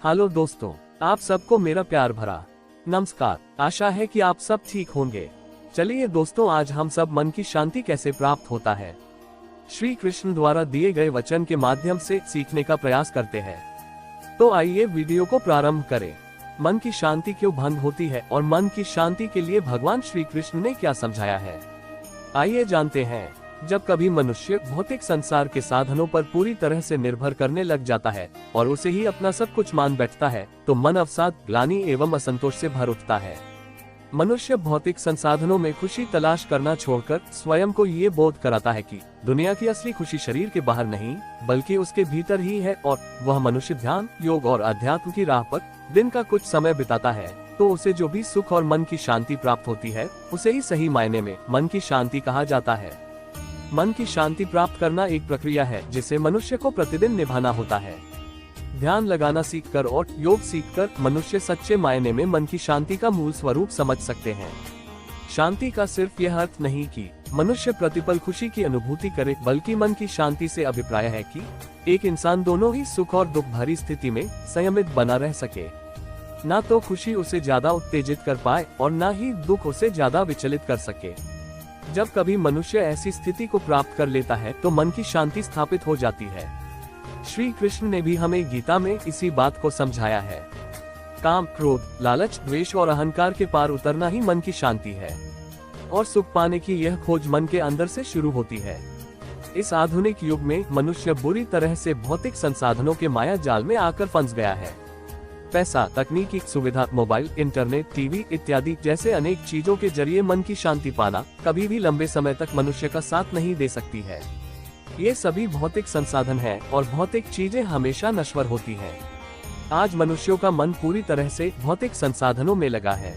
Hello दोस्तों, आप सबको मेरा प्यार भरा नमस्कार। आशा है कि आप सब ठीक होंगे। चलिए दोस्तों, आज हम सब मन की शांति कैसे प्राप्त होता है, श्री कृष्ण द्वारा दिए गए वचन के माध्यम से सीखने का प्रयास करते हैं। तो आइए वीडियो को प्रारंभ करें। मन की शांति क्यों भंग होती है और मन की शांति के लिए भगवान श्री कृष्ण ने क्या समझाया है, आइए जानते हैं। जब कभी मनुष्य भौतिक संसार के साधनों पर पूरी तरह से निर्भर करने लग जाता है और उसे ही अपना सब कुछ मान बैठता है, तो मन अवसाद, ग्लानि एवं असंतोष से भर उठता है। मनुष्य भौतिक संसाधनों में खुशी तलाश करना छोड़कर स्वयं को ये बोध कराता है कि दुनिया की असली खुशी शरीर के बाहर नहीं बल्कि उसके भीतर ही है, और वह मनुष्य ध्यान, योग और अध्यात्म की राह पर दिन का कुछ समय बिताता है तो उसे जो भी सुख और मन की शांति प्राप्त होती है उसे ही सही मायने में मन की शांति कहा जाता है। मन की शांति प्राप्त करना एक प्रक्रिया है जिसे मनुष्य को प्रतिदिन निभाना होता है। ध्यान लगाना सीखकर और योग सीखकर मनुष्य सच्चे मायने में मन की शांति का मूल स्वरूप समझ सकते हैं। शांति का सिर्फ यह अर्थ नहीं कि मनुष्य प्रतिपल खुशी की अनुभूति करे, बल्कि मन की शांति से अभिप्राय है कि एक इंसान दोनों ही सुख और दुख भरी स्थिति में संयमित बना रह सके। ना तो खुशी उसे ज्यादा उत्तेजित कर पाए और ना ही दुख उसे ज्यादा विचलित कर सके। जब कभी मनुष्य ऐसी स्थिति को प्राप्त कर लेता है तो मन की शांति स्थापित हो जाती है। श्री कृष्ण ने भी हमें गीता में इसी बात को समझाया है। काम, क्रोध, लालच, द्वेष और अहंकार के पार उतरना ही मन की शांति है, और सुख पाने की यह खोज मन के अंदर से शुरू होती है। इस आधुनिक युग में मनुष्य बुरी तरह से भौतिक संसाधनों के माया जाल में आकर फंस गया है। पैसा, तकनीकी सुविधा, मोबाइल, इंटरनेट, टीवी इत्यादि जैसे अनेक चीजों के जरिए मन की शांति पाना कभी भी लंबे समय तक मनुष्य का साथ नहीं दे सकती है। ये सभी भौतिक संसाधन हैं और भौतिक चीजें हमेशा नश्वर होती हैं। आज मनुष्यों का मन पूरी तरह से भौतिक संसाधनों में लगा है,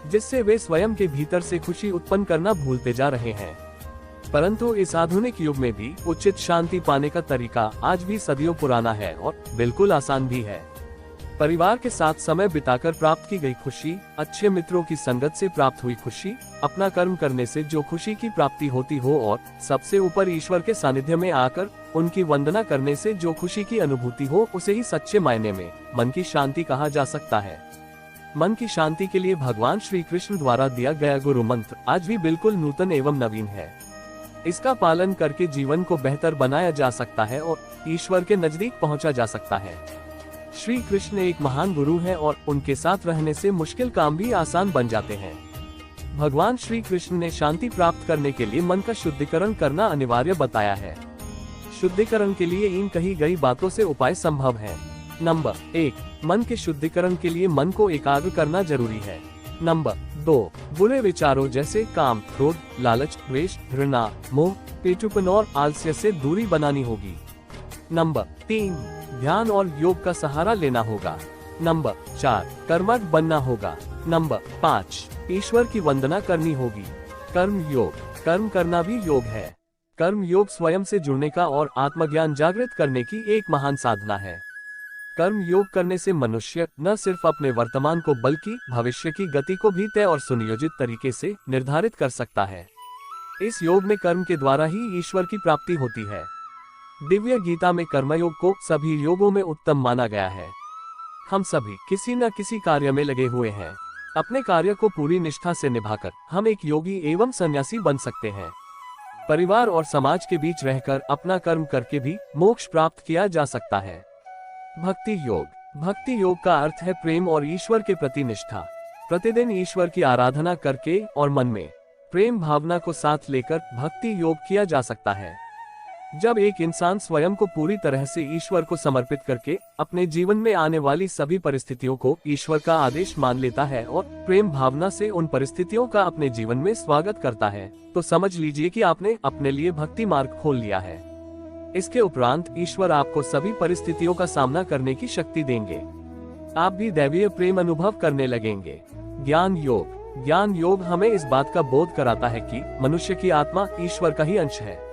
जिससे वे स्वयं के भीतर से खुशी उत्पन्न करना भूलते जा रहे हैं। परंतु इस आधुनिक युग में भी उचित शांति पाने का तरीका आज भी सदियों पुराना है और बिल्कुल आसान भी है। परिवार के साथ समय बिताकर प्राप्त की गई खुशी, अच्छे मित्रों की संगत से प्राप्त हुई खुशी, अपना कर्म करने से जो खुशी की प्राप्ति होती हो और सबसे ऊपर ईश्वर के सानिध्य में आकर उनकी वंदना करने से जो खुशी की अनुभूति हो, उसे ही सच्चे मायने में मन की शांति कहा जा सकता है। मन की शांति के लिए भगवान श्री कृष्ण द्वारा दिया गया गुरु मंत्र आज भी बिल्कुल नूतन एवं नवीन है। इसका पालन करके जीवन को बेहतर बनाया जा सकता है और ईश्वर के नजदीक पहुंचा जा सकता है। श्री कृष्ण एक महान गुरु हैं और उनके साथ रहने से मुश्किल काम भी आसान बन जाते हैं। भगवान श्री कृष्ण ने शांति प्राप्त करने के लिए मन का शुद्धिकरण करना अनिवार्य बताया है। शुद्धिकरण के लिए इन कही गई बातों से उपाय संभव है। नंबर 1, मन के शुद्धिकरण के लिए मन को एकाग्र करना जरूरी है। नंबर 2, बुरे विचारों जैसे काम, क्रोध, लालच, द्वेष, घृणा, मोह, पेटुपन और आलस्य से दूरी बनानी होगी। नंबर 3, ध्यान और योग का सहारा लेना होगा। नंबर 4, कर्मठ बनना होगा। नंबर 5, ईश्वर की वंदना करनी होगी। कर्म योग, कर्म करना भी योग है। कर्म योग स्वयं से जुड़ने का और आत्मज्ञान जागृत करने की एक महान साधना है। कर्म योग करने से मनुष्य न सिर्फ अपने वर्तमान को बल्कि भविष्य की गति को भी तय और सुनियोजित तरीके से निर्धारित कर सकता है। इस योग में कर्म के द्वारा ही ईश्वर की प्राप्ति होती है। दिव्य गीता में कर्मयोग को सभी योगों में उत्तम माना गया है। हम सभी किसी न किसी कार्य में लगे हुए हैं। अपने कार्य को पूरी निष्ठा से निभाकर हम एक योगी एवं सन्यासी बन सकते हैं। परिवार और समाज के बीच रहकर अपना कर्म करके भी मोक्ष प्राप्त किया जा सकता है। भक्ति योग, भक्ति योग का अर्थ है प्रेम और ईश्वर के प्रति निष्ठा। प्रतिदिन ईश्वर की आराधना करके और मन में प्रेम भावना को साथ लेकर भक्ति योग किया जा सकता है। जब एक इंसान स्वयं को पूरी तरह से ईश्वर को समर्पित करके अपने जीवन में आने वाली सभी परिस्थितियों को ईश्वर का आदेश मान लेता है और प्रेम भावना से उन परिस्थितियों का अपने जीवन में स्वागत करता है, तो समझ लीजिए कि आपने अपने लिए भक्ति मार्ग खोल लिया है। इसके उपरांत ईश्वर आपको सभी परिस्थितियों का सामना करने की शक्ति देंगे। आप भी दैवीय प्रेम अनुभव करने लगेंगे। ज्ञान योग, ज्ञान योग हमें इस बात का बोध कराता है कि मनुष्य की आत्मा ईश्वर का ही अंश है।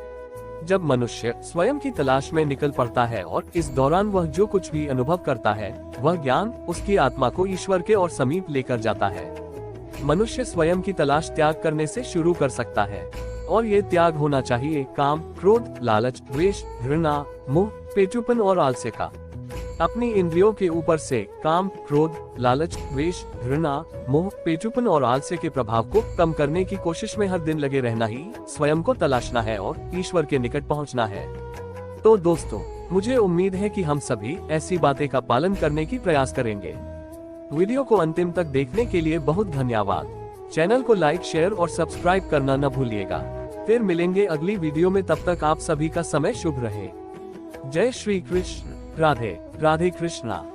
जब मनुष्य स्वयं की तलाश में निकल पड़ता है और इस दौरान वह जो कुछ भी अनुभव करता है, वह ज्ञान उसकी आत्मा को ईश्वर के और समीप लेकर जाता है। मनुष्य स्वयं की तलाश त्याग करने से शुरू कर सकता है, और ये त्याग होना चाहिए काम, क्रोध, लालच, द्वेष, घृणा, मोह, पेटुपन और आलस्य का। अपनी इंद्रियों के ऊपर से काम, क्रोध, लालच, द्वेष, घृणा, मोह, पेचुपन और आलस्य के प्रभाव को कम करने की कोशिश में हर दिन लगे रहना ही स्वयं को तलाशना है और ईश्वर के निकट पहुंचना है। तो दोस्तों, मुझे उम्मीद है कि हम सभी ऐसी बातें का पालन करने की प्रयास करेंगे। वीडियो को अंतिम तक देखने के लिए बहुत धन्यवाद। चैनल को लाइक, शेयर और सब्सक्राइब करना न भूलिएगा। फिर मिलेंगे अगली वीडियो में, तब तक आप सभी का समय शुभ रहे। जय श्री कृष्ण। राधे राधे कृष्णा।